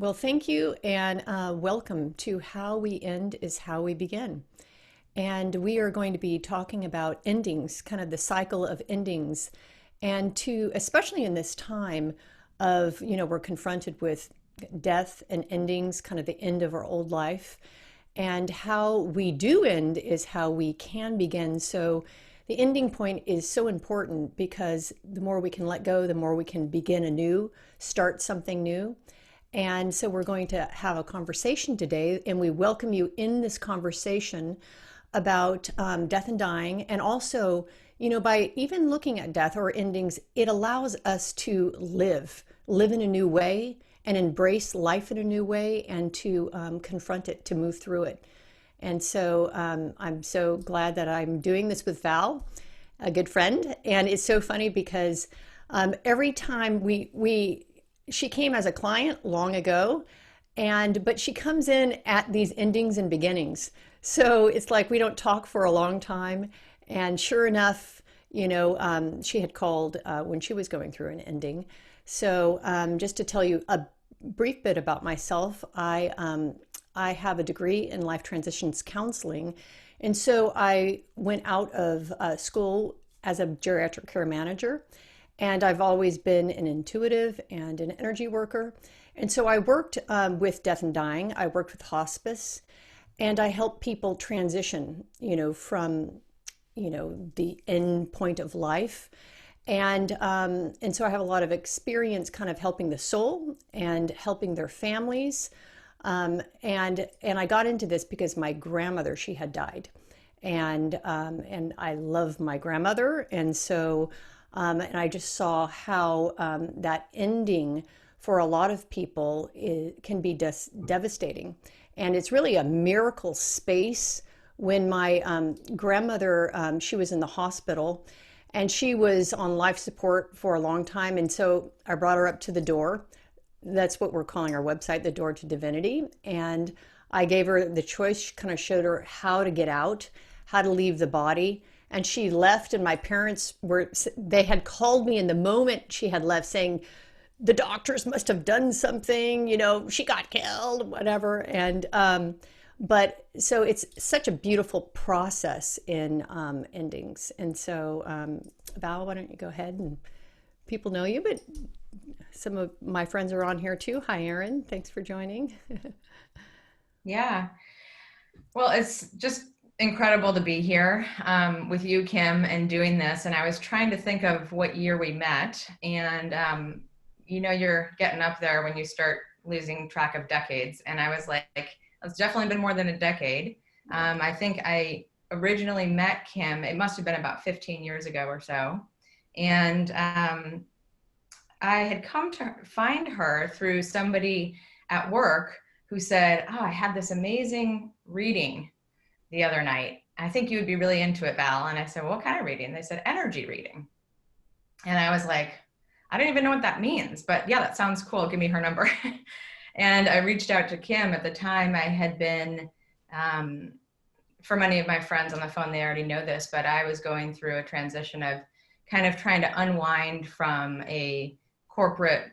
Well, thank you and welcome to How We End is How We Begin. And we are going to be talking about endings, kind of the cycle of endings. And to, especially in this time of, we're confronted with death and endings, kind of the end of our old life. And how we do end is how we can begin. So the ending point is so important because the more we can let go, the more we can begin anew, start something new. And so we're going to have a conversation today, and we welcome you in this conversation about death and dying. And also, by even looking at death or endings, it allows us to live in a new way and embrace life in a new way and to confront it, to move through it. And so I'm so glad that I'm doing this with Val, a good friend. And it's so funny because every time she came as a client long ago, but she comes in at these endings and beginnings. So it's like we don't talk for a long time. And sure enough, she had called when she was going through an ending. So just to tell you a brief bit about myself, I have a degree in life transitions counseling. And so I went out of school as a geriatric care manager. And I've always been an intuitive and an energy worker. And so I worked with death and dying. I worked with hospice, and I helped people transition, from, the end point of life. And so I have a lot of experience kind of helping the soul and helping their families. And I got into this because my grandmother, she had died. And I love my grandmother. And I just saw how that ending for a lot of people can be devastating. And it's really a miracle space. When my grandmother, she was in the hospital and she was on life support for a long time. And so I brought her up to the door. That's what we're calling our website, The Door to Divinity. And I gave her the choice, kind of showed her how to get out, how to leave the body. And she left, and my parents they had called me in the moment she had left saying, the doctors must have done something, she got killed, whatever. But so it's such a beautiful process in endings. And so, Val, why don't you go ahead, and people know you, but some of my friends are on here too. Hi, Erin. Thanks for joining. Yeah. Well, it's just incredible to be here with you, Kim, and doing this. And I was trying to think of what year we met. And, you're getting up there when you start losing track of decades. And I was like, it's definitely been more than a decade. I think I originally met Kim, it must have been about 15 years ago or so. And I had come to find her through somebody at work who said, oh, I had this amazing reading the other night. I think you would be really into it, Val. And I said, well, what kind of reading? They said, energy reading. And I was like, I don't even know what that means, but yeah, that sounds cool. Give me her number. And I reached out to Kim. At the time, I had been, for many of my friends on the phone, they already know this, but I was going through a transition of kind of trying to unwind from a corporate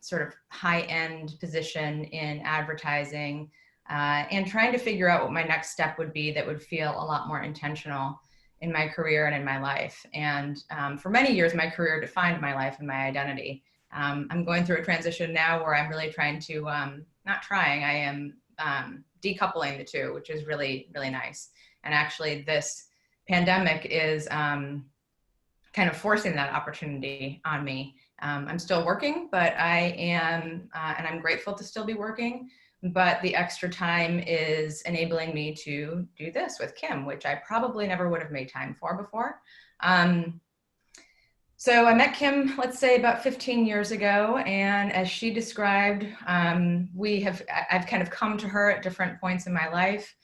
sort of high-end position in advertising, and trying to figure out what my next step would be that would feel a lot more intentional in my career and in my life. And for many years, my career defined my life and my identity. I'm going through a transition now where I'm really trying to, not trying, I am decoupling the two, which is really, really nice. And actually this pandemic is kind of forcing that opportunity on me. I'm still working, but I am, and I'm grateful to still be working, but the extra time is enabling me to do this with Kim, which I probably never would have made time for before. So I met Kim, let's say about 15 years ago. And as she described, I've kind of come to her at different points in my life.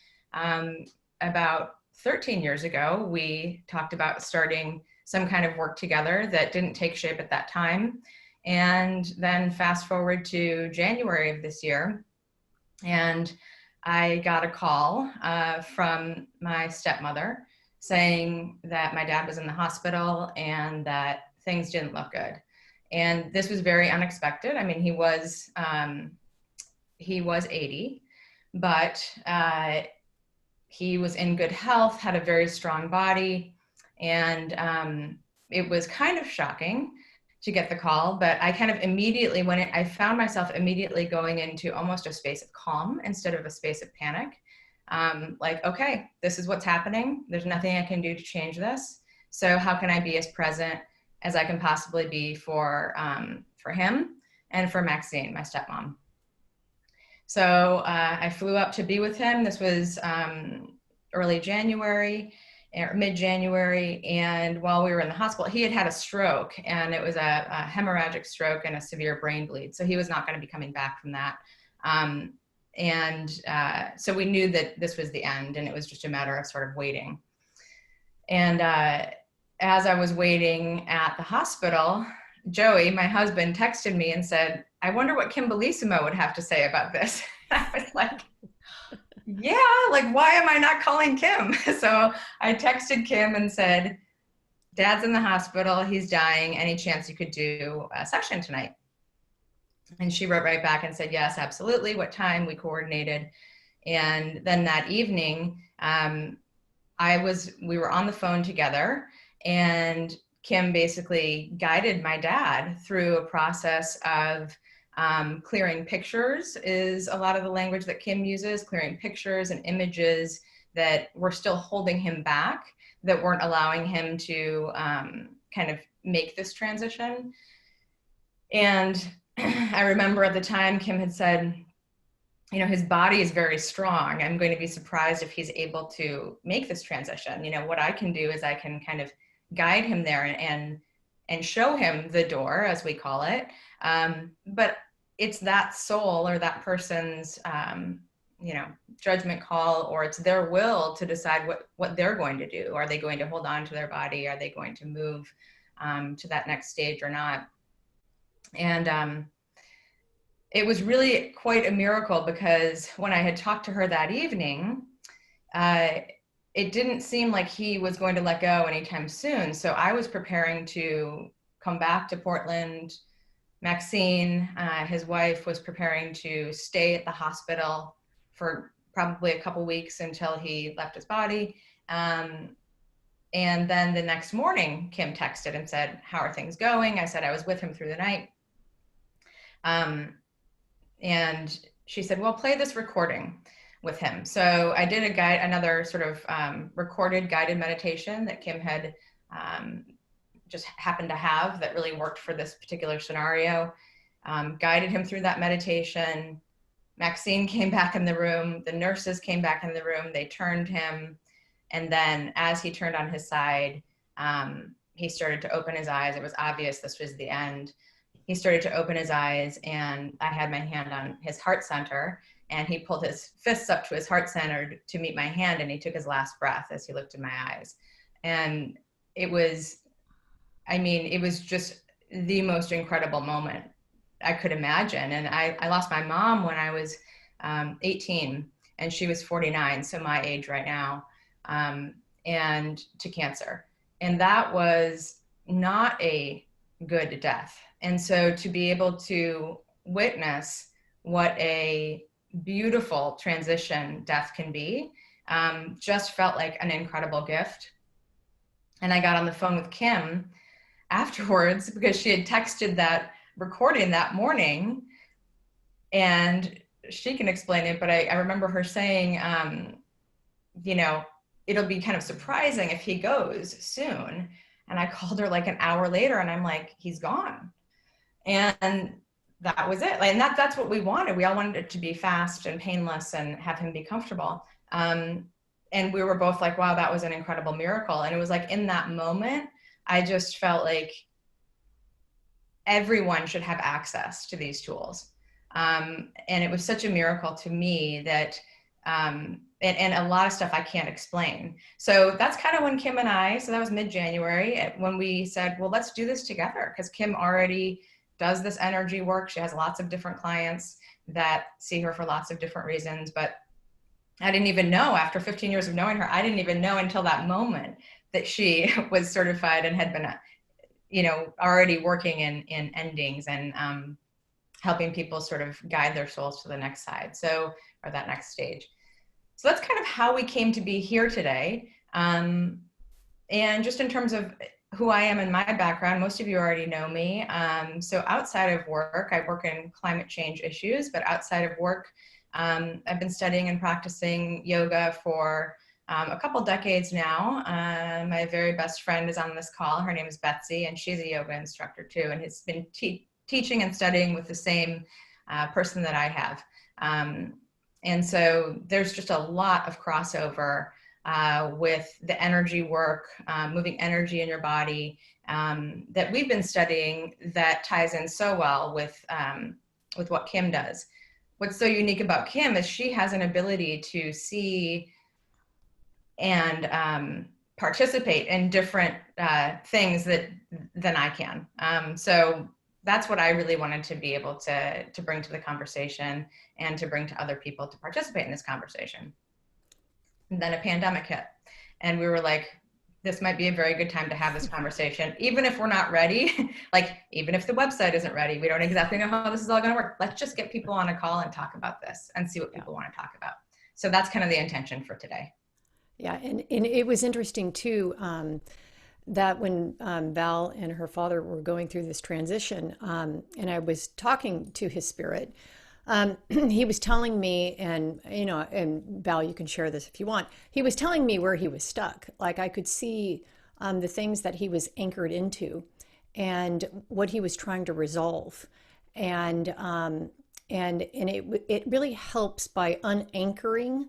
About 13 years ago, we talked about starting some kind of work together that didn't take shape at that time. And then fast forward to January of this year, and I got a call from my stepmother saying that my dad was in the hospital and that things didn't look good. And this was very unexpected. I mean, he was he was 80, but he was in good health, had a very strong body, and it was kind of shocking to get the call, but I kind of immediately, I found myself immediately going into almost a space of calm instead of a space of panic. Like, okay, this is what's happening. There's nothing I can do to change this. So how can I be as present as I can possibly be for him and for Maxine, my stepmom? So I flew up to be with him. This was early January, or mid-January, and while we were in the hospital, he had had a stroke, and it was a hemorrhagic stroke and a severe brain bleed. So he was not going to be coming back from that. So we knew that this was the end, and it was just a matter of sort of waiting. And as I was waiting at the hospital, Joey, my husband, texted me and said, "I wonder what Kim Bellisimo would have to say about this." I was like, yeah, like, why am I not calling Kim? So I texted Kim and said, "Dad's in the hospital, he's dying, any chance you could do a session tonight?" And she wrote right back and said, "Yes, absolutely. What time?" We coordinated. And then that evening, we were on the phone together, and Kim basically guided my dad through a process of clearing pictures, is a lot of the language that Kim uses, clearing pictures and images that were still holding him back, that weren't allowing him to kind of make this transition. And I remember at the time Kim had said, you know, his body is very strong. I'm going to be surprised if he's able to make this transition. You know, what I can do is I can kind of guide him there and show him the door, as we call it. But it's that soul or that person's, you know, judgment call, or it's their will to decide what they're going to do. Are they going to hold on to their body? Are they going to move to that next stage or not? And it was really quite a miracle, because when I had talked to her that evening, it didn't seem like he was going to let go anytime soon. So I was preparing to come back to Portland. Maxine, his wife, was preparing to stay at the hospital for probably a couple weeks until he left his body. And then the next morning, Kim texted and said, "How are things going?" I said I was with him through the night. And she said, "Well, play this recording with him." So I did another sort of recorded guided meditation that Kim had just happened to have that really worked for this particular scenario. Guided him through that meditation. Maxine came back in the room. The nurses came back in the room. They turned him. And then as he turned on his side, he started to open his eyes. It was obvious this was the end. He started to open his eyes, and I had my hand on his heart center, and he pulled his fists up to his heart center to meet my hand, and he took his last breath as he looked in my eyes. And it was, I mean, it was just the most incredible moment I could imagine. And I lost my mom when I was 18, and she was 49, so my age right now, and to cancer. And that was not a good death. And so to be able to witness what a beautiful transition death can be, just felt like an incredible gift. And I got on the phone with Kim afterwards, because she had texted that recording that morning, and she can explain it, but I remember her saying, you know, it'll be kind of surprising if he goes soon. And I called her like an hour later, and I'm like, he's gone. And that was it. And that's what we wanted. We all wanted it to be fast and painless and have him be comfortable. And we were both like, wow, that was an incredible miracle. And it was like, in that moment, I just felt like everyone should have access to these tools. And it was such a miracle to me that, and a lot of stuff I can't explain. So that's kind of when Kim and I, so that was mid-January, when we said, well, let's do this together, because Kim already does this energy work. She has lots of different clients that see her for lots of different reasons. But I didn't even know, after 15 years of knowing her, I didn't even know until that moment that she was certified and had been, you know, already working in endings. And helping people sort of guide their souls to the next side. So, or that next stage. So that's kind of how we came to be here today. And just in terms of who I am and my background, most of you already know me. So outside of work, I work in climate change issues, but outside of work, I've been studying and practicing yoga for a couple decades now. My very best friend is on this call. Her name is Betsy, and she's a yoga instructor too, and has been teaching and studying with the same person that I have. And so there's just a lot of crossover with the energy work, moving energy in your body, that we've been studying, that ties in so well with what Kim does. What's so unique about Kim is she has an ability to see and participate in different things than I can. So that's what I really wanted to be able to bring to the conversation and to bring to other people to participate in this conversation. And then a pandemic hit, and we were like, this might be a very good time to have this conversation, even if we're not ready. Like, even if the website isn't ready, we don't exactly know how this is all going to work. Let's just get people on a call and talk about this and see what people want to talk about. So that's kind of the intention for today. Yeah, and it was interesting too, that when Val and her father were going through this transition, and I was talking to his spirit, he was telling me, and and Val, you can share this if you want. He was telling me where he was stuck. Like, I could see the things that he was anchored into, and what he was trying to resolve, and it really helps by unanchoring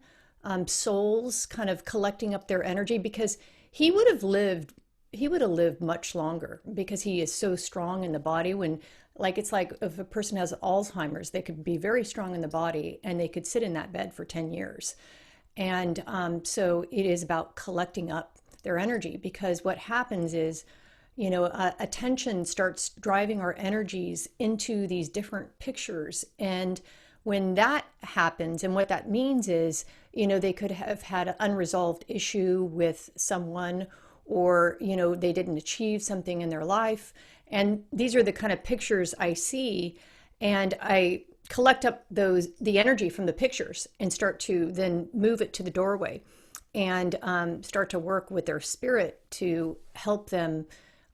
souls, kind of collecting up their energy, because he would have lived much longer, because he is so strong in the body. When, like, it's like if a person has Alzheimer's, they could be very strong in the body and they could sit in that bed for 10 years. And so it is about collecting up their energy, because what happens is, attention starts driving our energies into these different pictures. And when that happens, and what that means is, they could have had an unresolved issue with someone, or, they didn't achieve something in their life. And these are the kind of pictures I see, and I collect up the energy from the pictures and start to then move it to the doorway, and start to work with their spirit to help them,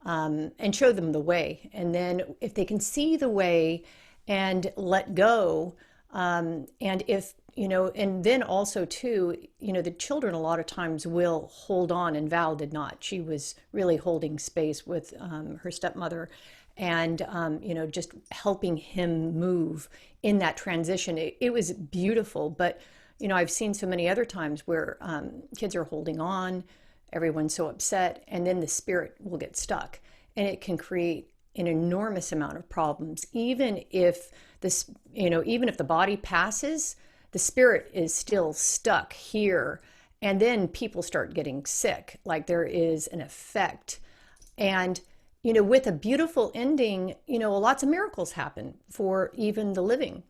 and show them the way. And then if they can see the way and let go, and if, and then also too, the children a lot of times will hold on, and Val did not. She was really holding space with her stepmother, and just helping him move in that transition. It was beautiful, but I've seen so many other times where kids are holding on, everyone's so upset, and then the spirit will get stuck, and it can create an enormous amount of problems. Even if this, even if the body passes, the spirit is still stuck here, and then people start getting sick. Like, there is an effect. And with a beautiful ending, lots of miracles happen for even the living.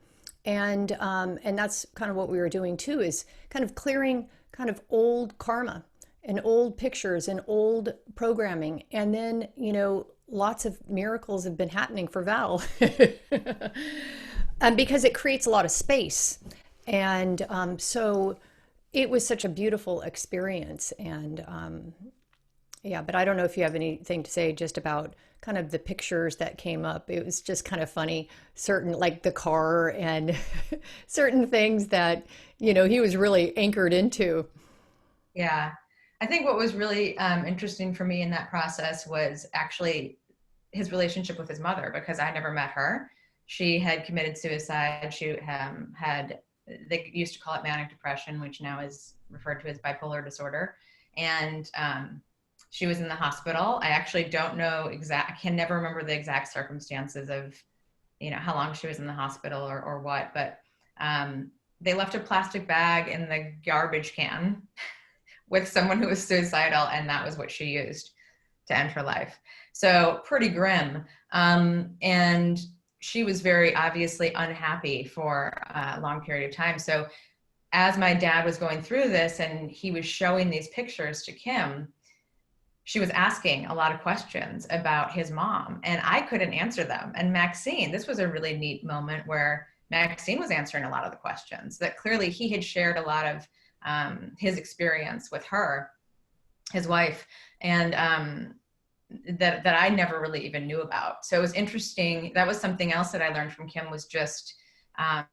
And that's kind of what we were doing too, is kind of clearing kind of old karma and old pictures and old programming. And then, lots of miracles have been happening for Val. Because it creates a lot of space. And so it was such a beautiful experience. And yeah, but I don't know if you have anything to say just about kind of the pictures that came up. It was just kind of funny, certain, like the car and certain things that, he was really anchored into. Yeah. I think what was really interesting for me in that process was actually his relationship with his mother, because I never met her. She had committed suicide. She had, they used to call it manic depression, which now is referred to as bipolar disorder. And she was in the hospital. I actually don't know I can never remember the exact circumstances of, how long she was in the hospital or what, but they left a plastic bag in the garbage can with someone who was suicidal, and that was what she used to end her life. So pretty grim. And she was very obviously unhappy for a long period of time. So as my dad was going through this and he was showing these pictures to Kim, she was asking a lot of questions about his mom, and I couldn't answer them. And Maxine, this was a really neat moment where Maxine was answering a lot of the questions that clearly he had shared a lot of his experience with her, his wife, and that I never really even knew about. So it was interesting. That was something else that I learned from Kim, was just, I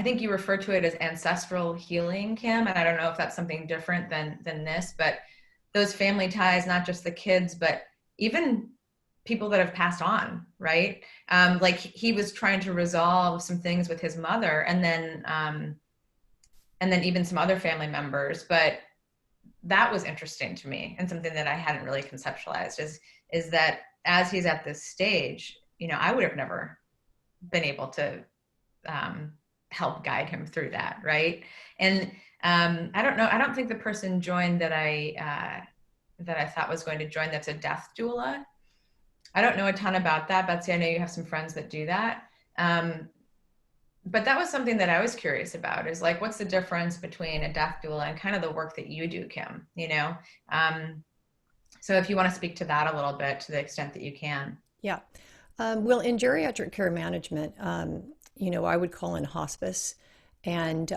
think you refer to it as ancestral healing, Kim, and I don't know if that's something different than this, but those family ties, not just the kids, but even people that have passed on, right? Like he was trying to resolve some things with his mother, and then even some other family members. But that was interesting to me, and something that I hadn't really conceptualized is that as he's at this stage, I would have never been able to help guide him through that, right? And I don't know. I don't think the person joined that I thought was going to join. That's a death doula. I don't know a ton about that, Betsy. I know you have some friends that do that. But that was something that I was curious about, is like, what's the difference between a death doula and kind of the work that you do, Kim? So if you want to speak to that a little bit, to the extent that you can. Yeah. Well, in geriatric care management, I would call in hospice, and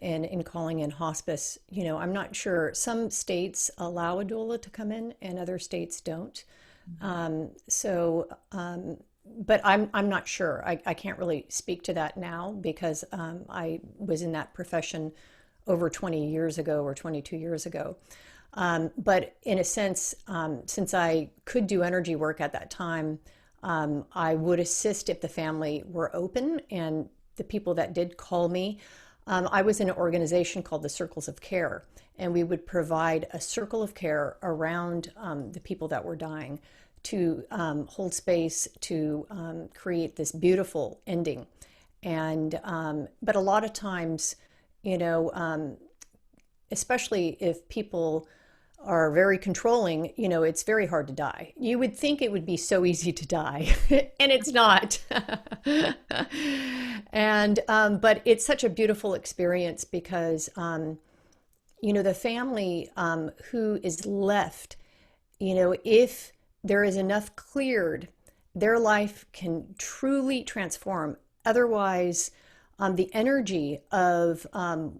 in calling in hospice, I'm not sure. Some states allow a doula to come in, and other states don't. But I'm not sure. I can't really speak to that now, because I was in that profession over 20 years ago, or 22 years ago. But in a sense, since I could do energy work at that time, I would assist if the family were open, and the people that did call me. I was in an organization called the Circles of Care, and we would provide a circle of care around the people that were dying, to hold space, to create this beautiful ending. And but a lot of times, especially if people are very controlling, it's very hard to die. You would think it would be so easy to die, and it's not. And but it's such a beautiful experience, because the family who is left, if there is enough cleared, their life can truly transform. Otherwise, the energy of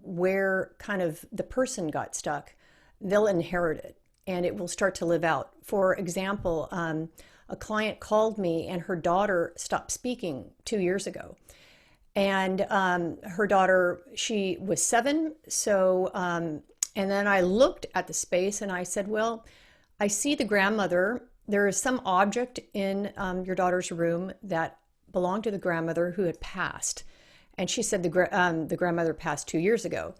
where kind of the person got stuck, they'll inherit it, and it will start to live out. For example, a client called me, and her daughter stopped speaking 2 years ago. And her daughter, she was 7. So, and then I looked at the space, and I said, well, I see the grandmother. There is some object in your daughter's room that belonged to the grandmother who had passed. And she said the grandmother passed 2 years ago.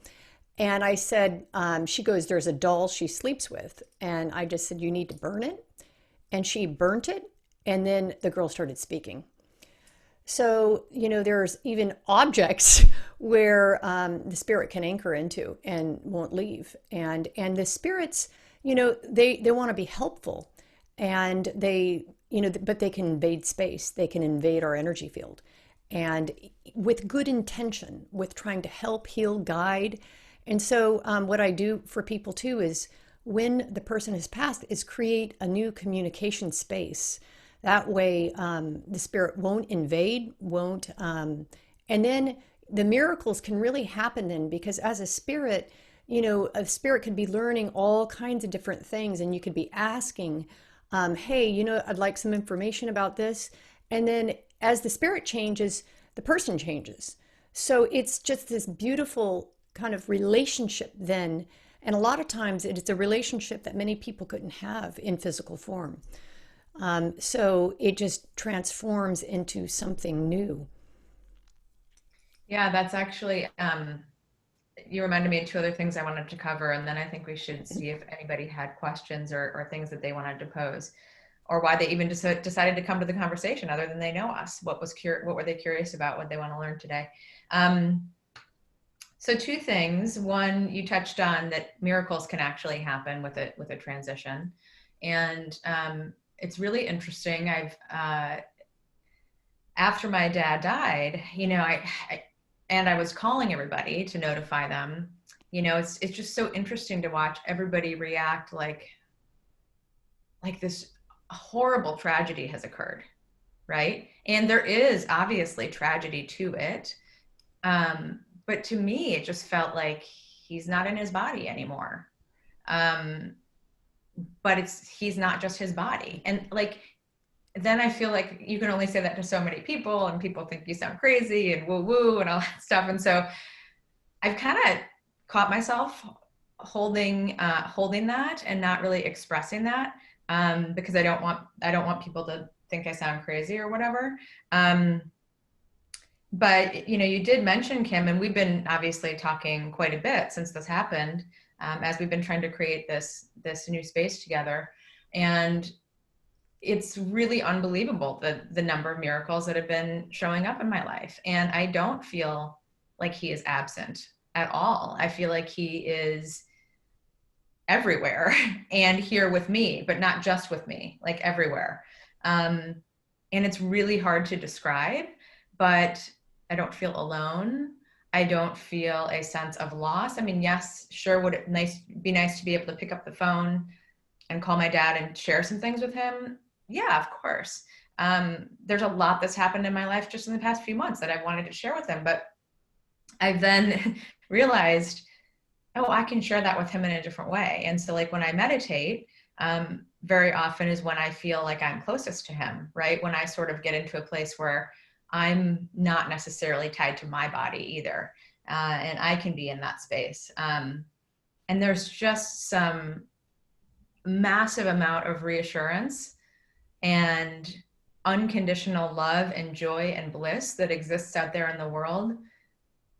And I said, she goes, there's a doll she sleeps with. And I just said, you need to burn it. And she burnt it. And then the girl started speaking. So, there's even objects where the spirit can anchor into and won't leave. And the spirits, they want to be helpful. And they, but they can invade space. They can invade our energy field. And with good intention, with trying to help, heal, guide. And so what I do for people too is, when the person has passed, is create a new communication space. That way the spirit won't invade, won't, and then the miracles can really happen then, because as a spirit, a spirit could be learning all kinds of different things, and you could be asking, hey, I'd like some information about this. And then as the spirit changes, the person changes. So it's just this beautiful kind of relationship then. And a lot of times it's a relationship that many people couldn't have in physical form. So it just transforms into something new. Yeah, that's actually, you reminded me of 2 other things I wanted to cover, and then I think we should see if anybody had questions or things that they wanted to pose, or why they even decided to come to the conversation, other than they know us. What were they curious about? What they want to learn today? So 2 things. One, you touched on that miracles can actually happen with a transition, and it's really interesting. After my dad died, I was calling everybody to notify them. It's just so interesting to watch everybody react like like this horrible tragedy has occurred, right? And there is obviously tragedy to it. But to me, it just felt like he's not in his body anymore. Um, but he's not just his body. And like, then I feel like you can only say that to so many people, and people think you sound crazy and woo woo and all that stuff. And so I've kind of caught myself holding that and not really expressing that, because I don't want people to think I sound crazy or whatever. But you did mention Kim, and we've been obviously talking quite a bit since this happened, as we've been trying to create this new space together. And it's really unbelievable the number of miracles that have been showing up in my life. And I don't feel like he is absent at all. I feel like he is everywhere and here with me, but not just with me, like everywhere. And it's really hard to describe, but I don't feel alone. I don't feel a sense of loss. I mean, yes, sure, would it be nice to be able to pick up the phone and call my dad and share some things with him? Yeah, of course. There's a lot that's happened in my life just in the past few months that I wanted to share with him, but I've then realized, oh, I can share that with him in a different way. And so like when I meditate, very often is when I feel like I'm closest to him, right? When I sort of get into a place where I'm not necessarily tied to my body either. And I can be in that space. And there's just some massive amount of reassurance and unconditional love and joy and bliss that exists out there in the world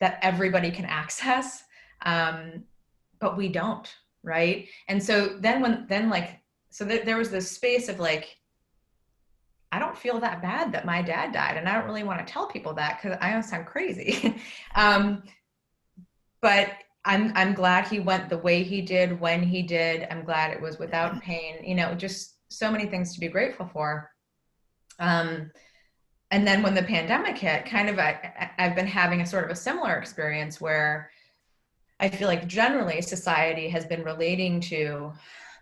that everybody can access. But we don't, right? And so there was this space of like, I don't feel that bad that my dad died. And I don't really want to tell people that because I don't sound crazy. But I'm glad he went the way he did, when he did. I'm glad it was without pain, just so many things to be grateful for. And then when the pandemic hit, I've been having a sort of a similar experience where I feel like generally society has been relating to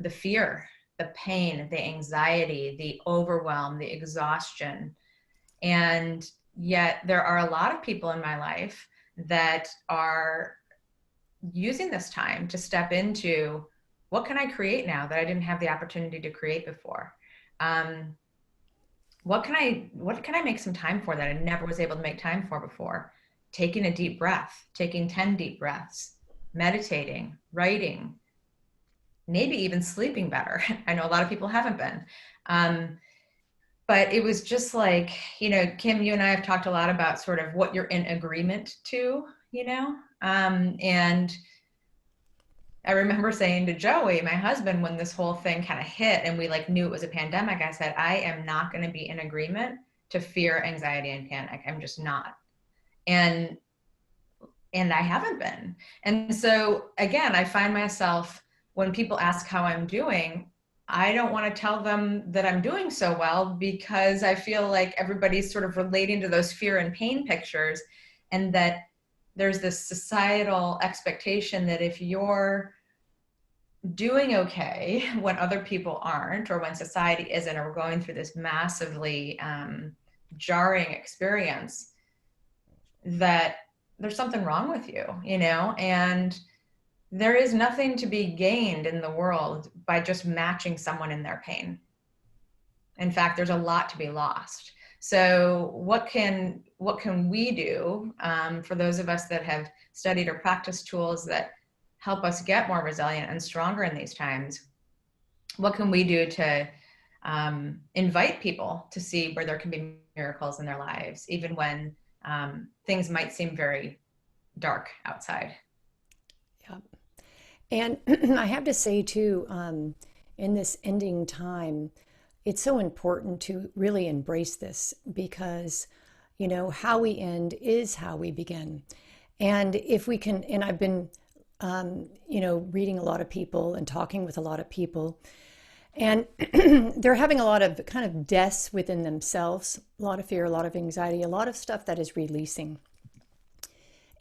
the fear, the pain, the anxiety, the overwhelm, the exhaustion. And yet there are a lot of people in my life that are using this time to step into, what can I create now that I didn't have the opportunity to create before? What can I make some time for that I never was able to make time for before? Taking a deep breath, taking 10 deep breaths, meditating, writing, maybe even sleeping better. I know a lot of people haven't been. But it was just like, Kim, you and I have talked a lot about sort of what you're in agreement to, and I remember saying to Joey, my husband, when this whole thing kind of hit and we like knew it was a pandemic, I said, I am not going to be in agreement to fear, anxiety, and panic. I'm just not. And I haven't been. And so again, I find myself, when people ask how I'm doing, I don't want to tell them that I'm doing so well, because I feel like everybody's sort of relating to those fear and pain pictures, and that there's this societal expectation that if you're doing okay when other people aren't, or when society isn't, or we're going through this massively jarring experience, that there's something wrong with you, and there is nothing to be gained in the world by just matching someone in their pain. In fact, there's a lot to be lost. So what can we do, for those of us that have studied or practiced tools that help us get more resilient and stronger in these times? What can we do to invite people to see where there can be miracles in their lives, even when things might seem very dark outside? Yeah. And I have to say too, in this ending time, it's so important to really embrace this, because, how we end is how we begin. And if we can, and I've been, reading a lot of people and talking with a lot of people, and they're having a lot of kind of deaths within themselves, a lot of fear, a lot of anxiety, a lot of stuff that is releasing.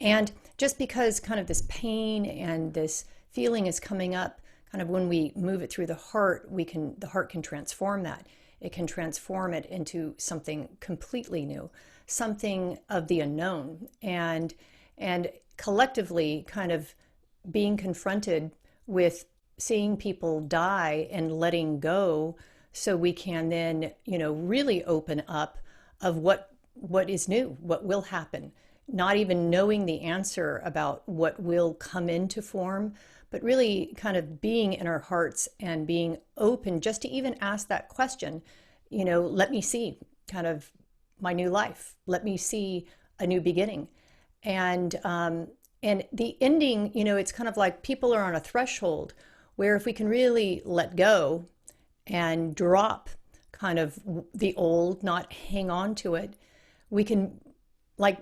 And just because kind of this pain and this feeling is coming up kind of when we move it through the heart, the heart can transform that. It can transform it into something completely new, something of the unknown. And collectively kind of being confronted with seeing people die and letting go, so we can then, really open up of what is new, what will happen, not even knowing the answer about what will come into form, but really kind of being in our hearts and being open just to even ask that question, let me see kind of my new life. Let me see a new beginning. And the ending, it's kind of like people are on a threshold where if we can really let go and drop kind of the old, not hang on to it, we can, like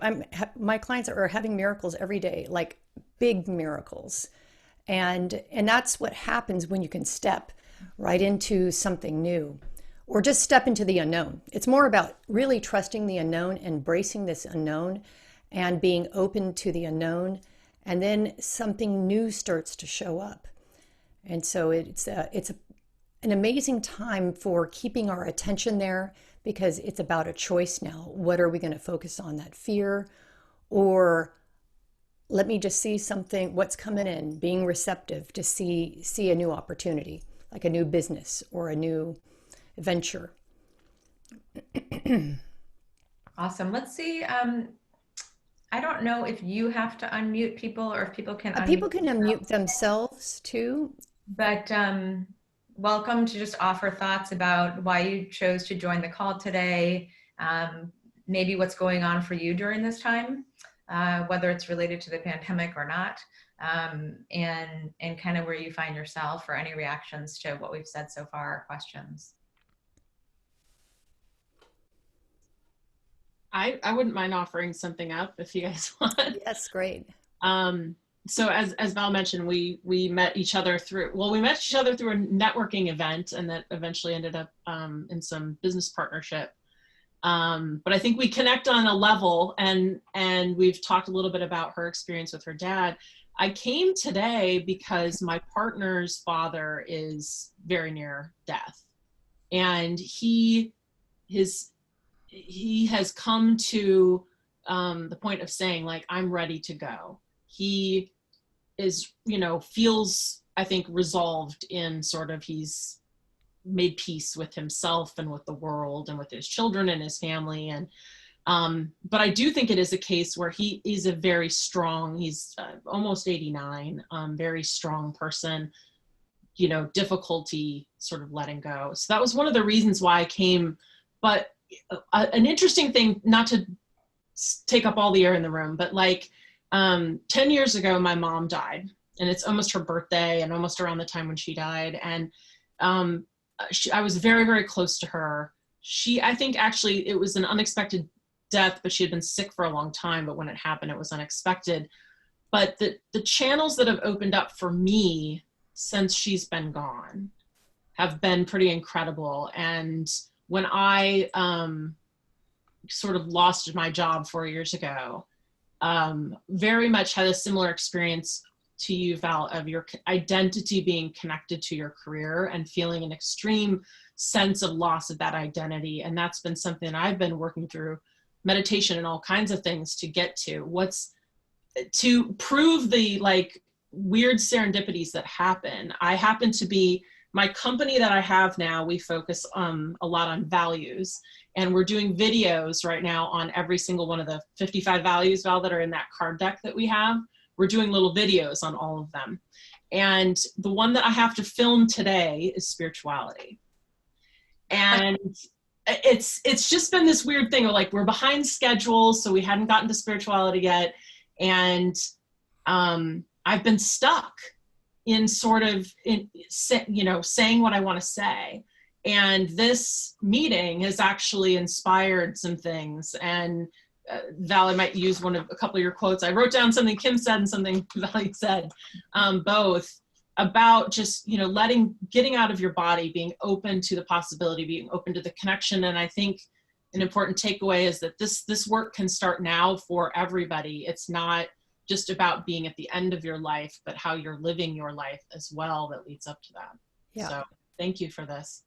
my clients are having miracles every day, like big miracles. And that's what happens when you can step right into something new or just step into the unknown. It's more about really trusting the unknown, embracing this unknown and being open to the unknown. And then something new starts to show up. And so it's an amazing time for keeping our attention there, because it's about a choice now. What are we going to focus on? That fear, or let me just see something, what's coming in, being receptive to see a new opportunity, like a new business or a new venture. Awesome. Let's see. I don't know if you have to unmute people or if people can unmute People can unmute themselves too. But welcome to just offer thoughts about why you chose to join the call today, maybe what's going on for you during this time, whether it's related to the pandemic or not, and kind of where you find yourself, or any reactions to what we've said so far, or questions. I wouldn't mind offering something up if you guys want. Yes, great. So as Val mentioned, we met each other through a networking event, and that eventually ended up in some business partnership. But I think we connect on a level, and we've talked a little bit about her experience with her dad. I came today because my partner's father is very near death, and he has come to the point of saying, like, I'm ready to go. He is, feels, I think, resolved in sort of, he's made peace with himself and with the world and with his children and his family. And, but I do think it is a case where he is a very strong, he's almost 89, very strong person, difficulty sort of letting go. So that was one of the reasons why I came. But an interesting thing, not to take up all the air in the room, but like 10 years ago, my mom died, and it's almost her birthday and almost around the time when she died. And I was very, very close to her. I think actually it was an unexpected death, but she had been sick for a long time. But when it happened, it was unexpected. But the channels that have opened up for me since she's been gone have been pretty incredible. And when I sort of lost my job 4 years ago, very much had a similar experience to you, Val, of your identity being connected to your career and feeling an extreme sense of loss of that identity. And that's been something I've been working through meditation and all kinds of things to get to prove the like weird serendipities that happen. I happen to be, my company that I have now, we focus a lot on values, and we're doing videos right now on every single one of the 55 values, Val, that are in that card deck that we have. We're doing little videos on all of them. And the one that I have to film today is spirituality. And it's just been this weird thing of like, we're behind schedule, so we hadn't gotten to spirituality yet. And I've been stuck in sort of, saying what I want to say. And this meeting has actually inspired some things. And Val, I might use a couple of your quotes. I wrote down something Kim said and something Val said, both about just, getting out of your body, being open to the possibility, being open to the connection. And I think an important takeaway is that this work can start now for everybody. It's not just about being at the end of your life, but how you're living your life as well that leads up to that. Yeah. So thank you for this.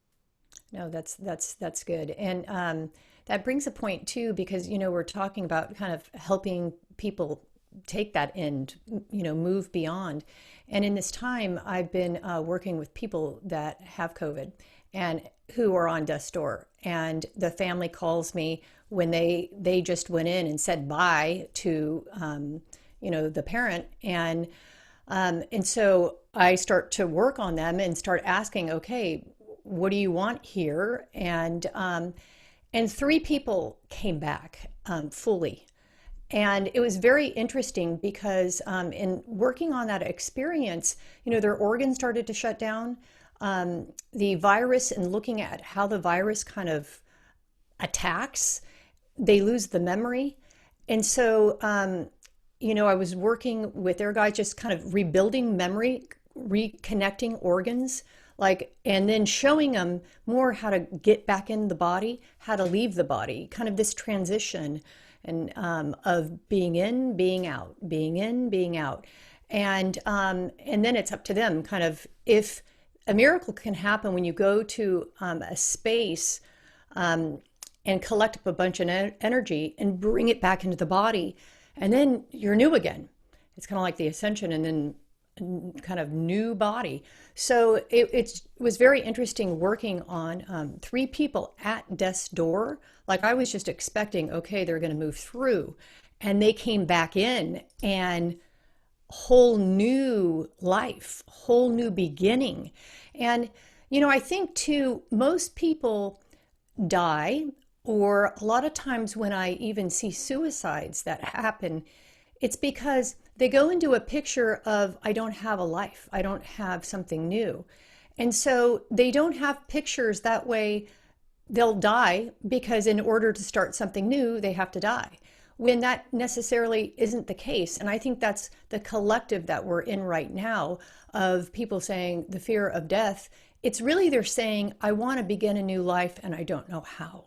No, that's good. And that brings a point too, because, we're talking about kind of helping people take that end, move beyond. And in this time, I've been working with people that have COVID and who are on death's door. And the family calls me when they just went in and said bye to, the parent. And so I start to work on them and start asking, okay, what do you want here? And 3 people came back fully. And it was very interesting because in working on that experience, their organs started to shut down. The virus, and looking at how the virus kind of attacks, they lose the memory. And so, I was working with their guys, just kind of rebuilding memory, reconnecting organs, and then showing them more how to get back in the body, how to leave the body, kind of this transition and of being in, being out, being in, being out. And then it's up to them, kind of, if a miracle can happen when you go to a space and collect up a bunch of energy and bring it back into the body, and then you're new again. It's kind of like the ascension, and then kind of new body. So it was very interesting working on 3 people at death's door. Like, I was just expecting, okay, they're going to move through, and they came back in, and whole new life, whole new beginning. And, I think too, most people die, or a lot of times when I even see suicides that happen, it's because they go into a picture of, I don't have a life, I don't have something new. And so they don't have pictures that way. They'll die because in order to start something new, they have to die, when that necessarily isn't the case. And I think that's the collective that we're in right now, of people saying the fear of death. It's really, they're saying, I want to begin a new life and I don't know how.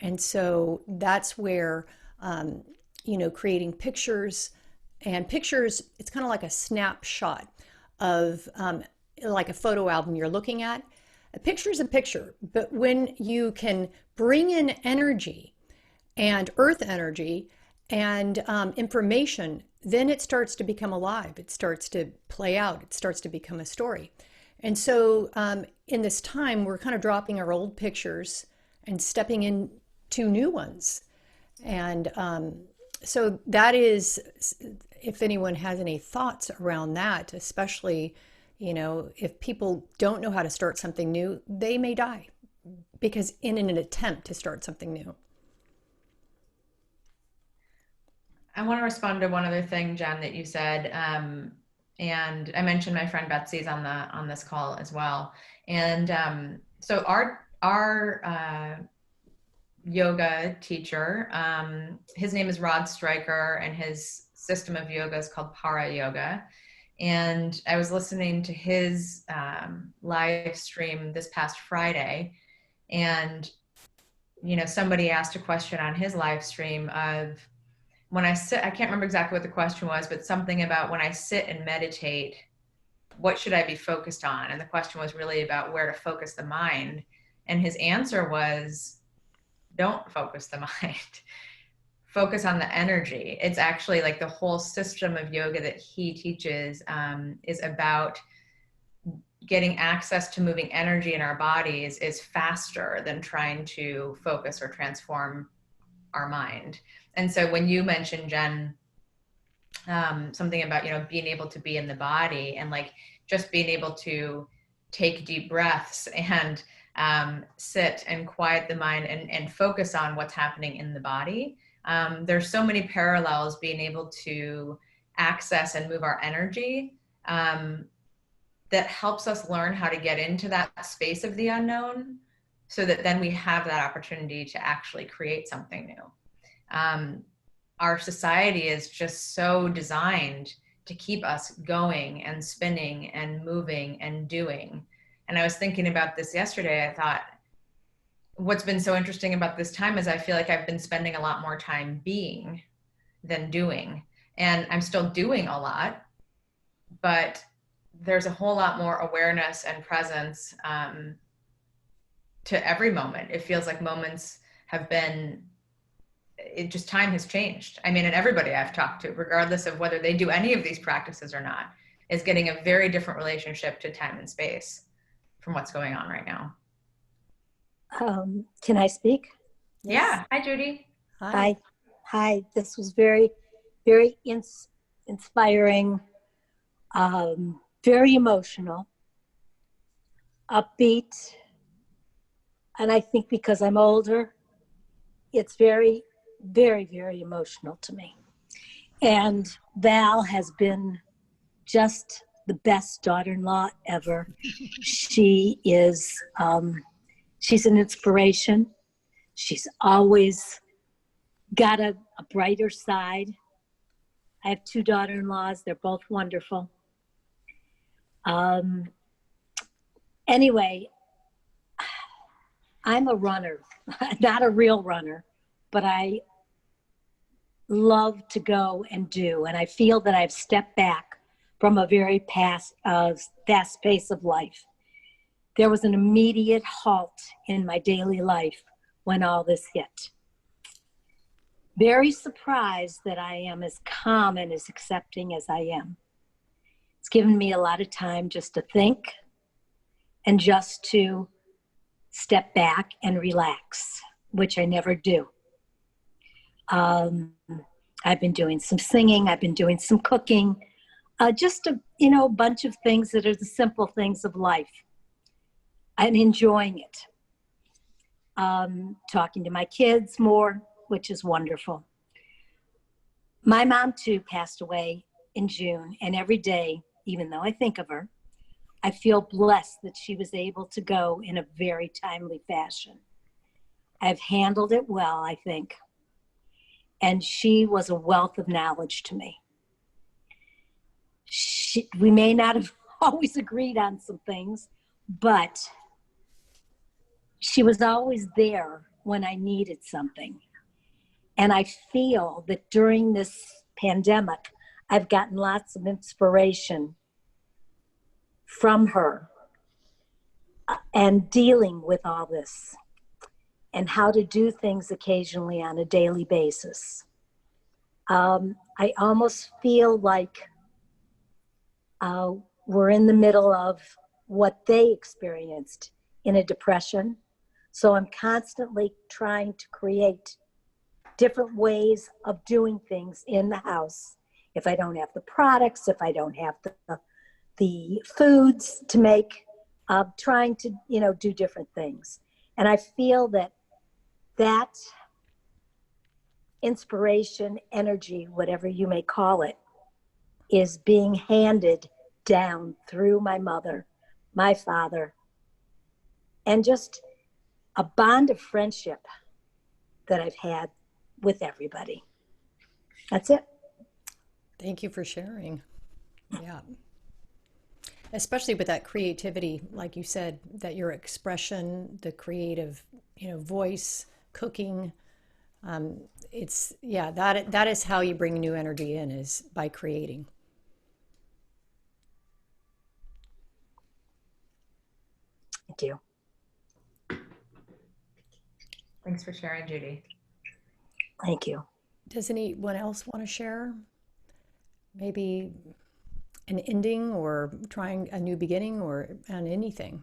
And so that's where, creating pictures, and pictures, it's kind of like a snapshot of like a photo album you're looking at. A picture is a picture, but when you can bring in energy and earth energy and information, then it starts to become alive. It starts to play out. It starts to become a story. And so in this time, we're kind of dropping our old pictures and stepping into new ones. And so that is, if anyone has any thoughts around that, especially, if people don't know how to start something new, they may die because in an attempt to start something new. I want to respond to one other thing, Jen, that you said. And I mentioned my friend Betsy's on this call as well. And so our yoga teacher, his name is Rod Stryker, and his system of yoga is called Para Yoga. And I was listening to his live stream this past Friday, and somebody asked a question on his live stream of, when I sit, I can't remember exactly what the question was, but something about, when I sit and meditate, what should I be focused on? And the question was really about where to focus the mind. And his answer was, don't focus the mind. Focus on the energy. It's actually like the whole system of yoga that he teaches is about getting access to moving energy in our bodies is faster than trying to focus or transform our mind. And so when you mentioned, Jen, something about, being able to be in the body and like just being able to take deep breaths and sit and quiet the mind and focus on what's happening in the body. There's so many parallels being able to access and move our energy that helps us learn how to get into that space of the unknown, so that then we have that opportunity to actually create something new. Our society is just so designed to keep us going and spinning and moving and doing. And I was thinking about this yesterday. I thought, what's been so interesting about this time is I feel like I've been spending a lot more time being than doing. And I'm still doing a lot, but there's a whole lot more awareness and presence to every moment. It feels like moments have been, it just, time has changed. I mean, and everybody I've talked to, regardless of whether they do any of these practices or not, is getting a very different relationship to time and space from what's going on right now. Can I speak? Yes. Yeah. Hi, Judy. Hi. Hi. This was very, very inspiring, very emotional, upbeat. And I think because I'm older, it's very, very, very emotional to me. And Val has been just the best daughter-in-law ever. She is, she's an inspiration. She's always got a brighter side. I have 2 daughter-in-laws. They're both wonderful. Anyway, I'm a runner, not a real runner, but I love to go and do. And I feel that I've stepped back from a very fast pace of life. There was an immediate halt in my daily life when all this hit. Very surprised that I am as calm and as accepting as I am. It's given me a lot of time just to think and just to step back and relax, which I never do. I've been doing some singing, I've been doing some cooking, just a bunch of things that are the simple things of life. I'm enjoying it. Talking to my kids more, which is wonderful. My mom too passed away in June, and every day, even though I think of her, I feel blessed that she was able to go in a very timely fashion. I've handled it well, I think. And she was a wealth of knowledge to me. We may not have always agreed on some things, but she was always there when I needed something. And I feel that during this pandemic, I've gotten lots of inspiration from her and dealing with all this and how to do things occasionally on a daily basis. I almost feel like we're in the middle of what they experienced in a depression. So I'm constantly trying to create different ways of doing things in the house. If I don't have the products, if I don't have the foods to make, trying to, do different things. And I feel that inspiration, energy, whatever you may call it, is being handed down through my mother, my father, and just a bond of friendship that I've had with everybody. That's it. Thank you for sharing. Yeah. Especially with that creativity, like you said, that your expression, the creative, voice, cooking, that is how you bring new energy in, is by creating. Thank you. Thanks for sharing, Judy. Thank you. Does anyone else want to share? Maybe an ending or trying a new beginning or on anything?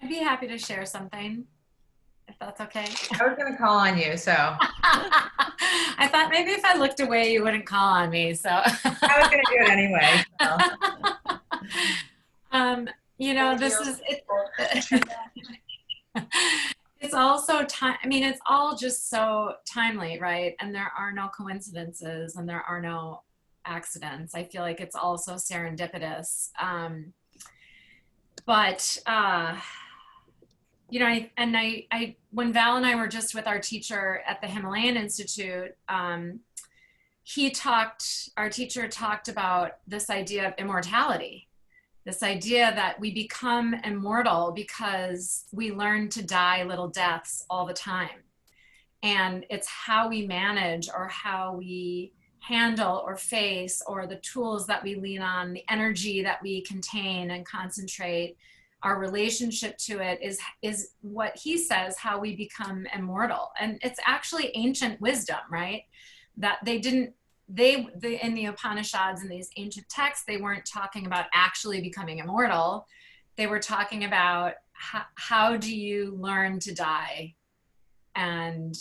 I'd be happy to share something, if that's okay. I was going to call on you, so. I thought maybe if I looked away, you wouldn't call on me, so. I was going to do it anyway. So. This is, it's also time. I mean, it's all just so timely, right? And there are no coincidences and there are no accidents. I feel like it's also serendipitous. When Val and I were just with our teacher at the Himalayan Institute, our teacher talked about this idea of immortality, this idea that we become immortal because we learn to die little deaths all the time. And it's how we manage or how we handle or face, or the tools that we lean on, the energy that we contain and concentrate, our relationship to it is what he says, how we become immortal. And it's actually ancient wisdom, right? That they in the Upanishads and these ancient texts, they weren't talking about actually becoming immortal. They were talking about how do you learn to die, and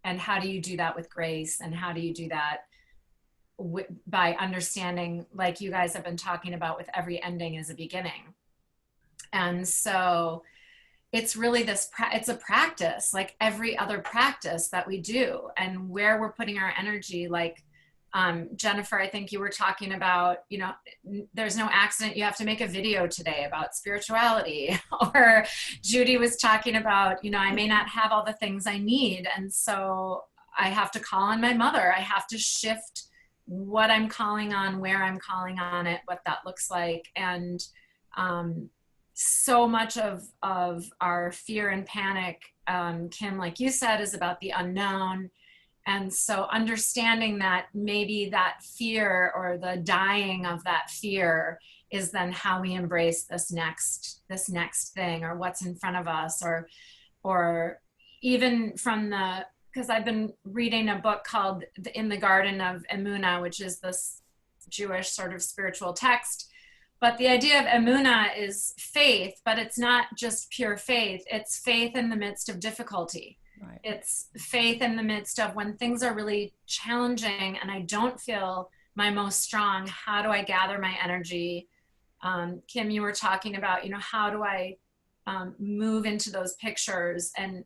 how do you do that with grace, and how do you do that by understanding, like you guys have been talking about, with every ending is a beginning. And so it's really it's a practice like every other practice that we do, and where we're putting our energy. Like Jennifer, I think you were talking about, there's no accident you have to make a video today about spirituality. Or Judy was talking about, I may not have all the things I need, and so I have to call on my mother. I have to shift what I'm calling on, where I'm calling on it, what that looks like. And so much of our fear and panic, Kim, like you said, is about the unknown. And so understanding that maybe that fear, or the dying of that fear, is then how we embrace this next thing, or what's in front of us, or even from because I've been reading a book called In the Garden of Emunah, which is this Jewish sort of spiritual text. But the idea of emunah is faith, but it's not just pure faith. It's faith in the midst of difficulty. Right. It's faith in the midst of when things are really challenging and I don't feel my most strong. How do I gather my energy? Kim, you were talking about, how do I move into those pictures, and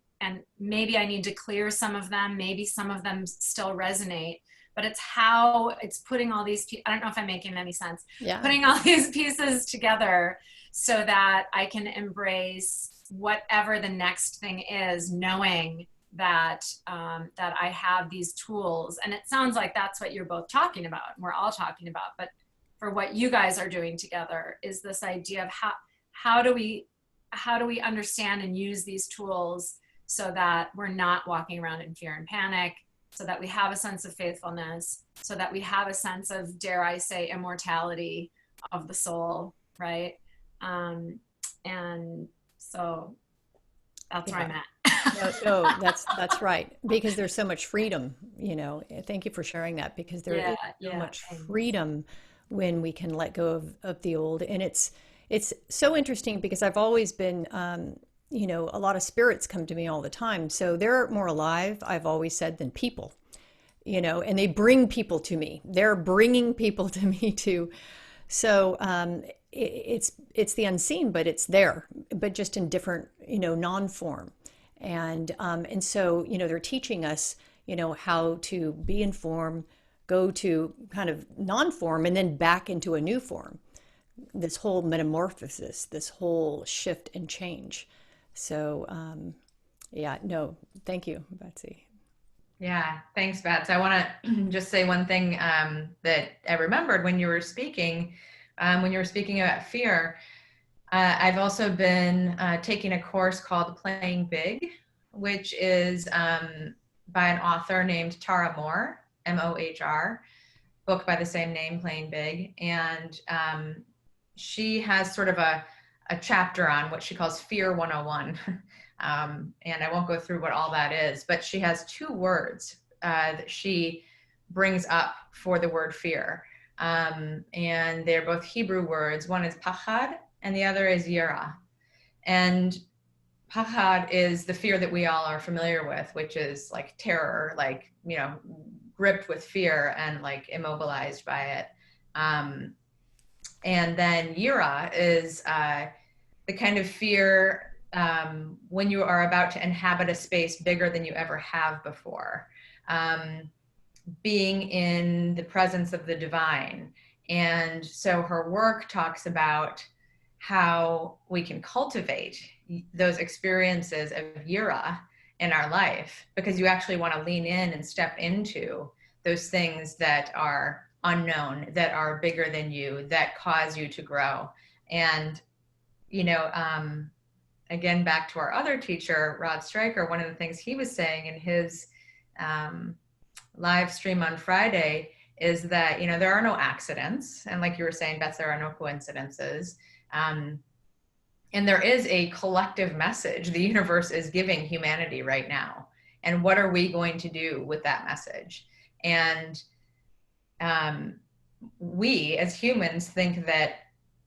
maybe I need to clear some of them. Maybe some of them still resonate. But it's how it's putting all these, I don't know if I'm making any sense, putting all these pieces together so that I can embrace whatever the next thing is, knowing that that I have these tools. And it sounds like that's what you're both talking about, and we're all talking about. But for what you guys are doing together is this idea of how do we understand and use these tools so that we're not walking around in fear and panic, so that we have a sense of faithfulness, so that we have a sense of, dare I say, immortality of the soul, right? And so that's where I'm at. No, that's right. Because there's so much freedom, Thank you for sharing that, because there is so much freedom when we can let go of the old. And it's so interesting, because I've always been, a lot of spirits come to me all the time. So they're more alive, I've always said, than people, and they bring people to me. They're bringing people to me too. So it's the unseen, but it's there, but just in different, non-form. And so, they're teaching us, how to be in form, go to kind of non-form, and then back into a new form. This whole metamorphosis, this whole shift and change. So, thank you, Betsy. Yeah, thanks, Bets. I want to just say one thing that I remembered when you were speaking about fear. I've also been taking a course called Playing Big, which is by an author named Tara Mohr, M-O-H-R, book by the same name, Playing Big. And she has sort of a chapter on what she calls Fear 101. And I won't go through what all that is, but she has 2 words that she brings up for the word fear. And they're both Hebrew words. One is pachad and the other is yira. And pachad is the fear that we all are familiar with, which is like terror, like, gripped with fear and like immobilized by it. And then yira is the kind of fear when you are about to inhabit a space bigger than you ever have before, being in the presence of the divine. And so her work talks about how we can cultivate those experiences of yira in our life, because you actually want to lean in and step into those things that are unknown, that are bigger than you, that cause you to grow. And again, back to our other teacher, Rod Stryker, one of the things he was saying in his live stream on Friday is that, there are no accidents. And like you were saying, Beth, there are no coincidences. And there is a collective message the universe is giving humanity right now. And what are we going to do with that message? And we as humans think that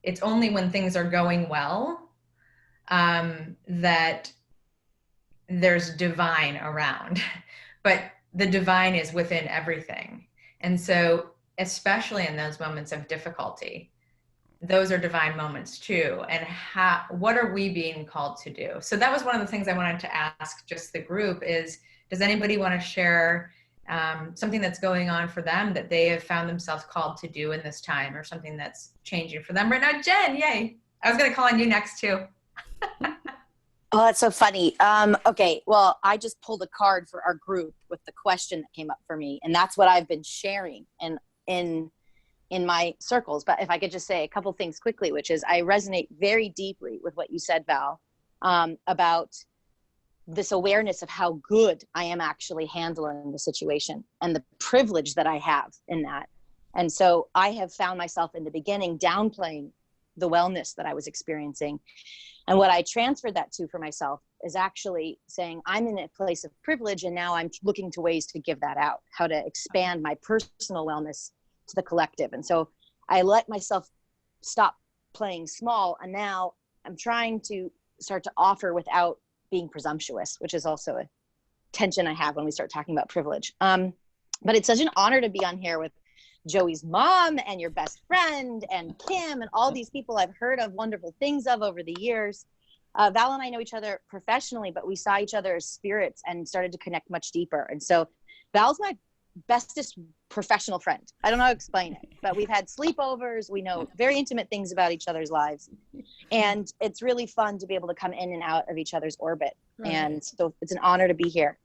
it's only when things are going well that there's divine around, but the divine is within everything. And so, especially in those moments of difficulty, those are divine moments too. And what are we being called to do? So that was one of the things I wanted to ask just the group is, does anybody want to share something that's going on for them that they have found themselves called to do in this time, or something that's changing for them right now? Jen, yay. I was going to call on you next too. Oh, that's so funny. Okay, well, I just pulled a card for our group with the question that came up for me, and that's what I've been sharing in my circles. But if I could just say a couple things quickly, which is I resonate very deeply with what you said, Val, about this awareness of how good I am actually handling the situation and the privilege that I have in that. And so I have found myself in the beginning downplaying the wellness that I was experiencing. And what I transferred that to for myself is actually saying I'm in a place of privilege, and now I'm looking to ways to give that out, how to expand my personal wellness to the collective. And so I let myself stop playing small, and now I'm trying to start to offer without being presumptuous, which is also a tension I have when we start talking about privilege. But it's such an honor to be on here with Joey's mom and your best friend and Kim and all these people I've heard of wonderful things of over the years. Val and I know each other professionally, but we saw each other as spirits and started to connect much deeper. And so Val's my bestest professional friend. I don't know how to explain it, but we've had sleepovers. We know very intimate things about each other's lives. And it's really fun to be able to come in and out of each other's orbit. Right. And so it's an honor to be here.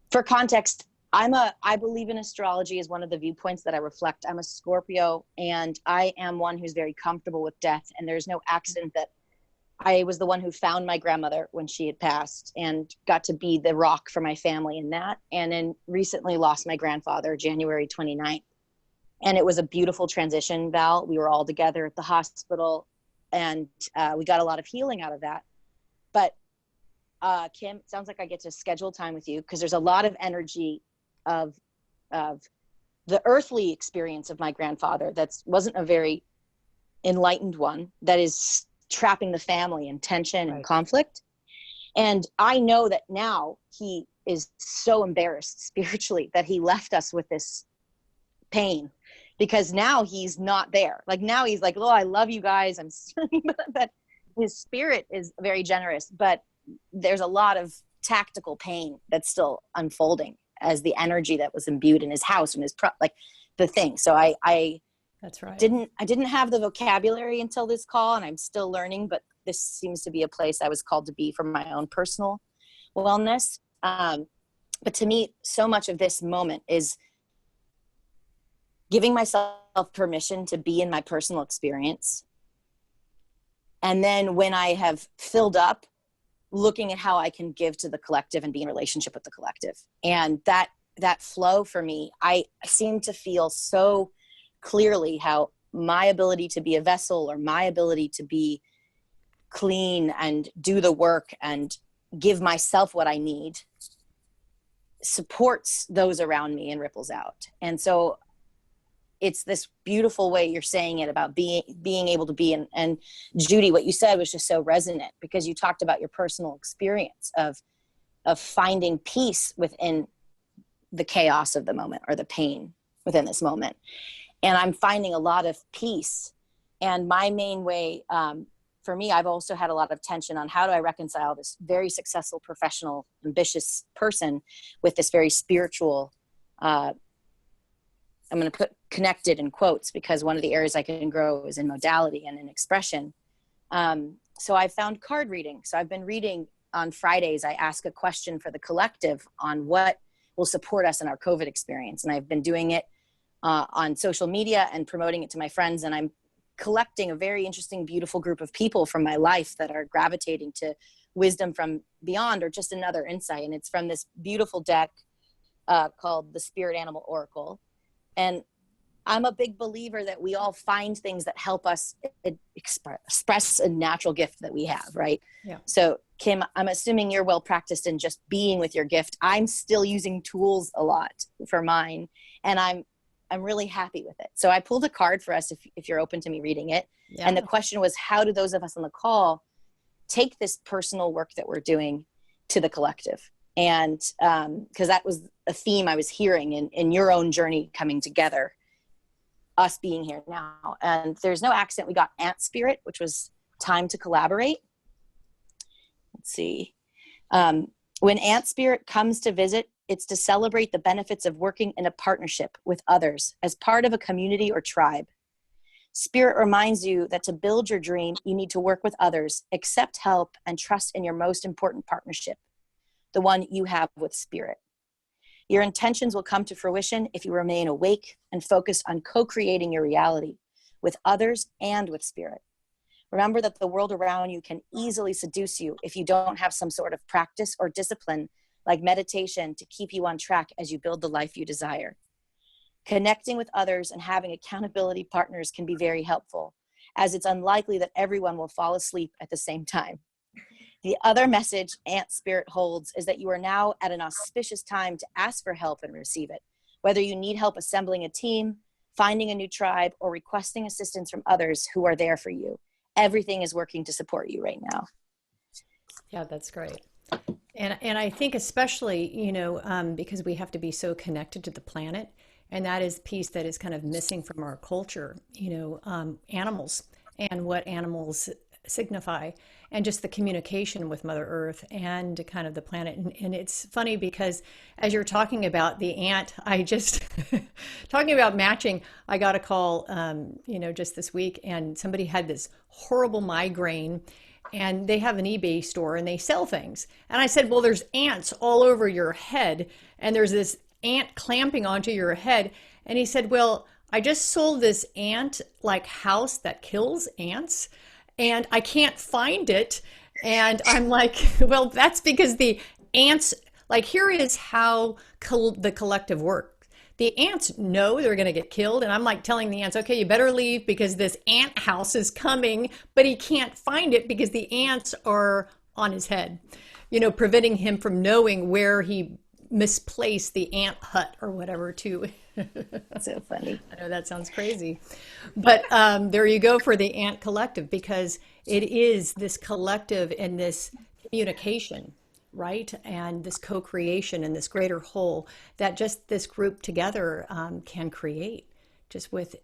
For context, I believe in astrology as one of the viewpoints that I reflect. I'm a Scorpio, and I am one who's very comfortable with death. And there's no accident that I was the one who found my grandmother when she had passed and got to be the rock for my family in that. And then recently lost my grandfather, January 29th. And it was a beautiful transition, Val. We were all together at the hospital, and we got a lot of healing out of that. But Kim, it sounds like I get to schedule time with you because there's a lot of energy of the earthly experience of my grandfather that wasn't a very enlightened one, that is trapping the family in tension and conflict. And I know that now he is so embarrassed spiritually that he left us with this pain, because now he's not there. Like now he's like, oh, I love you guys, I'm sorry, but his spirit is very generous, but there's a lot of tactical pain that's still unfolding as the energy that was imbued in his house and his the thing. So I that's right. I didn't have the vocabulary until this call, and I'm still learning, but this seems to be a place I was called to be for my own personal wellness. But to me, so much of this moment is giving myself permission to be in my personal experience. And then when I have filled up, looking at how I can give to the collective and be in relationship with the collective. And that flow for me, I seem to feel so clearly how my ability to be a vessel, or my ability to be clean and do the work and give myself what I need, supports those around me and ripples out. And so it's this beautiful way you're saying it about being able to be. And Judy, what you said was just so resonant, because you talked about your personal experience of finding peace within the chaos of the moment, or the pain within this moment. And I'm finding a lot of peace. And my main way, for me, I've also had a lot of tension on how do I reconcile this very successful, professional, ambitious person with this very spiritual, I'm going to put connected in quotes, because one of the areas I can grow is in modality and in expression. So I found card reading. So I've been reading on Fridays. I ask a question for the collective on what will support us in our COVID experience. And I've been doing it on social media and promoting it to my friends. And I'm collecting a very interesting, beautiful group of people from my life that are gravitating to wisdom from beyond, or just another insight. And it's from this beautiful deck called the Spirit Animal Oracle. And I'm a big believer that we all find things that help us express a natural gift that we have, right? Yeah. So Kim, I'm assuming you're well practiced in just being with your gift. I'm still using tools a lot for mine, and I'm really happy with it. So I pulled a card for us if you're open to me reading it. Yeah. And the question was, how do those of us on the call take this personal work that we're doing to the collective? And because that was a theme I was hearing in your own journey coming together, us being here now. And there's no accident we got Ant Spirit, which was time to collaborate. Let's see. When Ant Spirit comes to visit, it's to celebrate the benefits of working in a partnership with others as part of a community or tribe. Spirit reminds you that to build your dream, you need to work with others, accept help, and trust in your most important partnership, the one you have with Spirit. Your intentions will come to fruition if you remain awake and focused on co-creating your reality with others and with Spirit. Remember that the world around you can easily seduce you if you don't have some sort of practice or discipline like meditation to keep you on track as you build the life you desire. Connecting with others and having accountability partners can be very helpful, as it's unlikely that everyone will fall asleep at the same time. The other message Ant Spirit holds is that you are now at an auspicious time to ask for help and receive it. Whether you need help assembling a team, finding a new tribe, or requesting assistance from others who are there for you, everything is working to support you right now. Yeah, that's great. And I think especially, because we have to be so connected to the planet, and that is the piece that is kind of missing from our culture, animals and what animals signify, and just the communication with Mother Earth and kind of the planet. And it's funny because as you're talking about the ant, I just, talking about matching, I got a call, just this week, and somebody had this horrible migraine, and they have an eBay store and they sell things. And I said, well, there's ants all over your head, and there's this ant clamping onto your head. And he said, well, I just sold this ant like house that kills ants, and I can't find it. And I'm like, well, that's because the ants, like, here is how the collective works. The ants know they're going to get killed. And I'm like telling the ants, okay, you better leave because this ant house is coming, but he can't find it because the ants are on his head, preventing him from knowing where he misplaced the ant hut or whatever too. So funny. I know that sounds crazy, but there you go for the ant collective, because it is this collective and this communication, right? And this co-creation and this greater whole that just this group together can create, just with,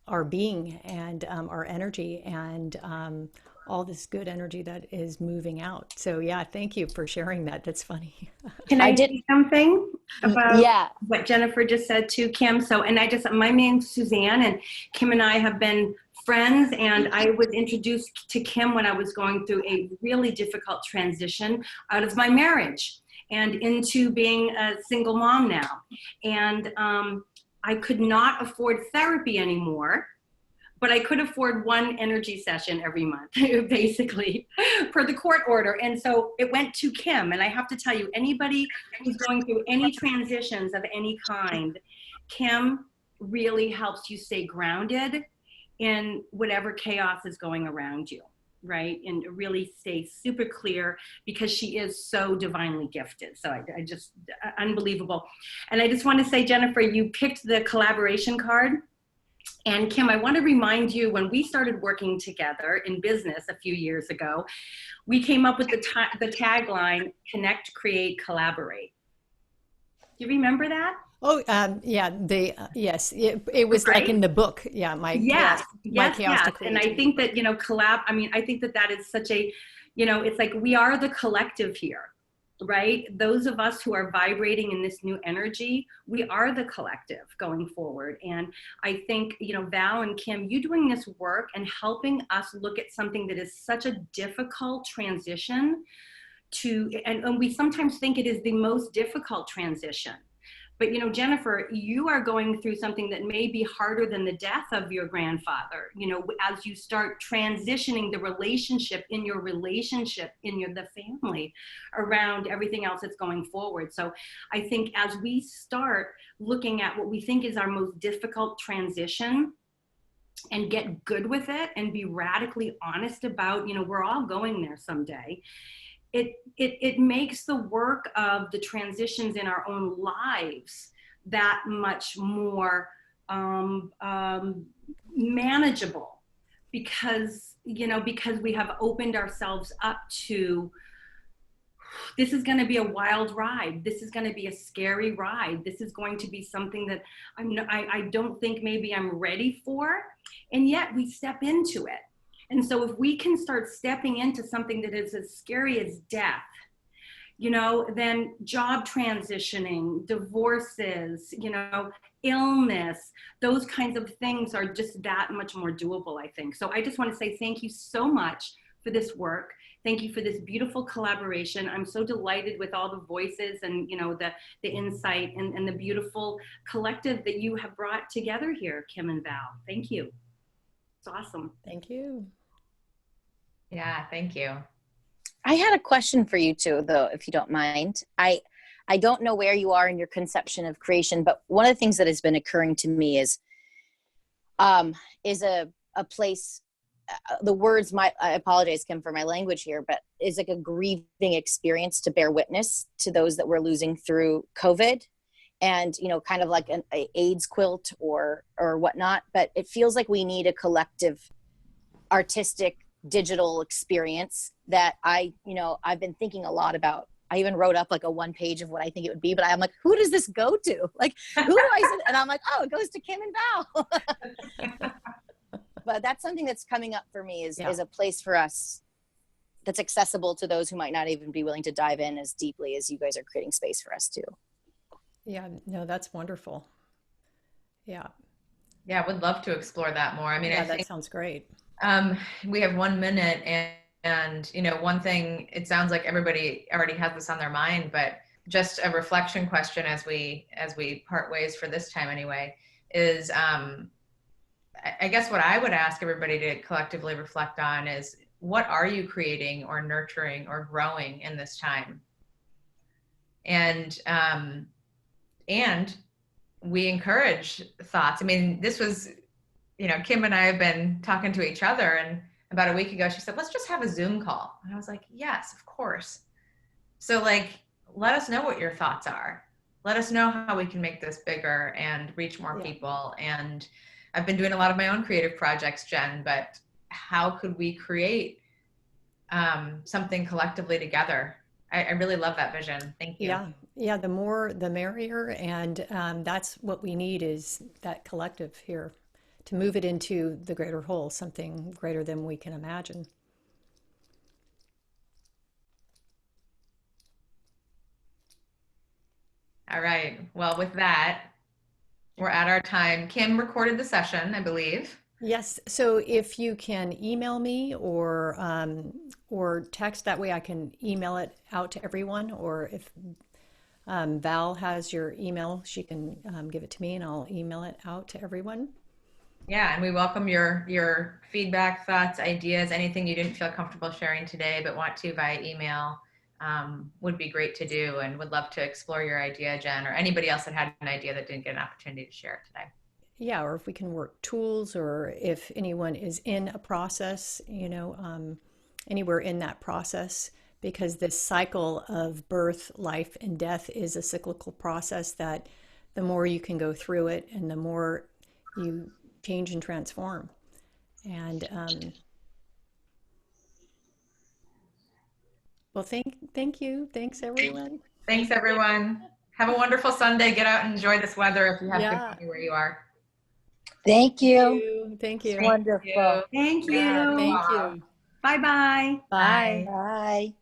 our being and our energy and all this good energy that is moving out. So yeah, thank you for sharing that. That's funny. Can I say something about what Jennifer just said to Kim? So, my name's Suzanne, and Kim and I have been friends, and I was introduced to Kim when I was going through a really difficult transition out of my marriage and into being a single mom now. And I could not afford therapy anymore, but I could afford one energy session every month, basically, per the court order. And so it went to Kim. And I have to tell you, anybody who's going through any transitions of any kind, Kim really helps you stay grounded in whatever chaos is going around you, right? And really stay super clear, because she is so divinely gifted. So I just, unbelievable. And I just want to say, Jennifer, you picked the collaboration card. And Kim, I want to remind you, when we started working together in business a few years ago, we came up with the tagline, connect, create, collaborate. Do you remember that? Oh, yeah. Yes, it was right? Like in the book. Yeah. Yes. And I think that, I think that is such a, it's like we are the collective here, right? Those of us who are vibrating in this new energy, we are the collective going forward. And I think, Val and Kim, you doing this work and helping us look at something that is such a difficult transition and we sometimes think it is the most difficult transition. But, you know, Jennifer, you are going through something that may be harder than the death of your grandfather, you know, as you start transitioning the relationship in the family around everything else that's going forward. So I think as we start looking at what we think is our most difficult transition and get good with it and be radically honest about, you know, we're all going there someday. It makes the work of the transitions in our own lives that much more manageable, because, you know, because we have opened ourselves up to, this is going to be a wild ride. This is going to be a scary ride. This is going to be something that I don't think maybe I'm ready for. And yet we step into it. And so if we can start stepping into something that is as scary as death, you know, then job transitioning, divorces, you know, illness, those kinds of things are just that much more doable, I think. So I just want to say thank you so much for this work. Thank you for this beautiful collaboration. I'm so delighted with all the voices and, you know, the insight and the beautiful collective that you have brought together here, Kim and Val. Thank you. It's awesome. Thank you. Yeah, thank you. I had a question for you too, though, if you don't mind. I don't know where you are in your conception of creation, but one of the things that has been occurring to me is a place, the words, I apologize, Kim, for my language here, but is like a grieving experience to bear witness to those that we're losing through COVID, and, you know, kind of like an AIDS quilt or whatnot. But it feels like we need a collective artistic digital experience that I've been thinking a lot about. I even wrote up like a 1 page of what I think it would be, but I'm like, who does this go to? Like, who do I send? And I'm like, oh, it goes to Kim and Val. But that's something that's coming up for me is a place for us that's accessible to those who might not even be willing to dive in as deeply as you guys are creating space for us too. Yeah, no, that's wonderful. Yeah. Yeah, would love to explore that more. I mean, yeah, I think that sounds great. We have 1 minute, and you know, one thing, it sounds like everybody already has this on their mind, but just a reflection question as we part ways for this time anyway, is I guess what I would ask everybody to collectively reflect on is, what are you creating or nurturing or growing in this time? And we encourage thoughts. I mean, this was, you know, Kim and I have been talking to each other, and about a week ago, she said, let's just have a Zoom call. And I was like, yes, of course. So like, let us know what your thoughts are. Let us know how we can make this bigger and reach more people. And I've been doing a lot of my own creative projects, Jen, but how could we create something collectively together? I really love that vision. Thank you. Yeah, the more the merrier. And that's what we need, is that collective here to move it into the greater whole, something greater than we can imagine. All right. Well, with that, we're at our time. Kim recorded the session, I believe. Yes. So if you can email me or text, that way I can email it out to everyone. Or if Val has your email, she can give it to me and I'll email it out to everyone. Yeah, and we welcome your feedback, thoughts, ideas, anything you didn't feel comfortable sharing today but want to via email, would be great to do, and would love to explore your idea, Jen, or anybody else that had an idea that didn't get an opportunity to share it today. Yeah, or if we can work tools, or if anyone is in a process, you know, anywhere in that process, because this cycle of birth, life, and death is a cyclical process that the more you can go through it and the more you change and transform. And well, thank you. Thanks, everyone. Thanks, everyone. Have a wonderful Sunday. Get out and enjoy this weather if you have good weather where you are. Thank you. Thank you. Wonderful. Thank you. Thank you. Bye-bye. Bye. Bye.